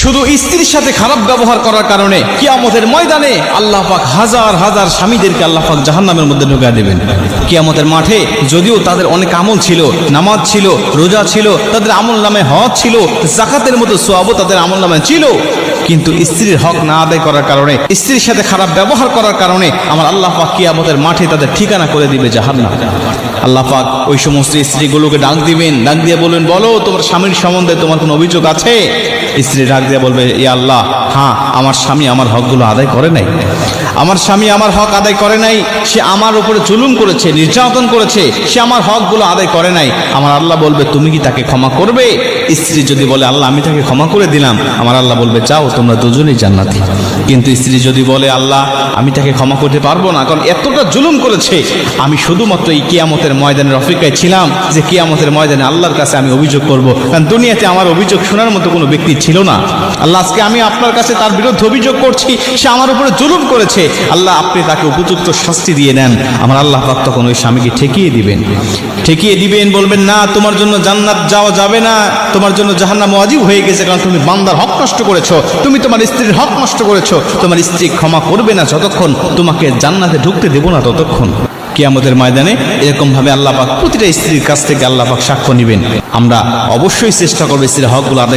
শুধু স্ত্রীর সাথে খারাপ ব্যবহার করার কারণে কিয়ামতের ময়দানে আল্লাহ পাক হাজার হাজার স্বামীদেরকে আল্লাহ পাক জাহান্নামের মধ্যে ঢুকিয়ে দেবেন। কিয়ামতের মাঠে যদিও তাদের অনেক আমল ছিল, নামাজ ছিল, রোজা ছিল, তাদের আমল নামে হজ ছিল, যাকাতের মতো সওয়াবও তাদের আমল নামে ছিল, কিন্তু স্ত্রীর হক না আদায় করার কারণে, স্ত্রীর সাথে খারাপ ব্যবহার করার কারণে আমার আল্লাহ পাক কিয়ামতের মাঠে তাদের ঠিকানা করে দিবে জাহান্নাম। আল্লাহ পাক ওই সমস্ত স্ত্রীগুলোকে ডাক দিবেন, ডাক দিয়ে বলবেন, বলো তোমার স্বামীর সম্বন্ধে তোমার কোনো অভিযোগ আছে? স্ত্রী ডাক দিয়ে বলবে, ইয়া আল্লাহ, হ্যাঁ, আমার স্বামী আমার হকগুলো আদায় করে নাই, আমার স্বামী আমার হক আদায় করে নাই, সে আমার উপরে জুলুম করেছে, নির্যাতন করেছে, সে আমার হকগুলো আদায় করে নাই। আমার আল্লাহ বলবে, তুমি কি তাকে ক্ষমা করবে? স্ত্রী যদি বলে, আল্লাহ আমি তাকে ক্ষমা করে দিলাম, আমার আল্লাহ বলবে, যাও তোমরা দুজনেই জান্নাতি। কিন্তু স্ত্রী যদি বলে, আল্লাহ আমি তাকে ক্ষমা করতে পারবো না, কারণ এতটা জুলুম করেছে, আমি শুধুমাত্র এই কিয়ামতের ময়দানের অপেক্ষায় ছিলাম যে কিয়ামতের ময়দানে আল্লাহর কাছে আমি অভিযোগ করব, কারণ দুনিয়াতে আমার অভিযোগ শোনার মতো কোনো ব্যক্তি ছিল না। আল্লাহ আজকে আমি আপনার কাছে তার বিরুদ্ধে অভিযোগ করছি, সে আমার উপরে জুলুম করেছে, আল্লাহ আপনি তাকে উপযুক্ত শাস্তি দিয়ে নেন। আমার আল্লাহ পাক তখন ওই স্বামীকে ঠেকিয়ে দিবেন, বলবেন, না, তোমার জন্য জান্নাত যাওয়া যাবে না, তোমার জন্য জাহান্নাম ওয়াজিব হয়ে গেছে, কারণ তুমি বান্দার হক নষ্ট করেছো, তুমি তোমার স্ত্রীর হক নষ্ট করেছো, তোমার স্ত্রী ক্ষমা করবে না যতক্ষণ, তোমাকে জান্নাতে ঢুকতে দেব না ততক্ষণ। কিয়ামতের ময়দানে এরকম ভাবে আল্লাহ পাক প্রতিটা স্ত্রীর কাছ থেকে আল্লাহ পাক সাক্ষ্য নেবেন। আমরা অবশ্যই চেষ্টা করবো স্ত্রীর হকগুলো আদায়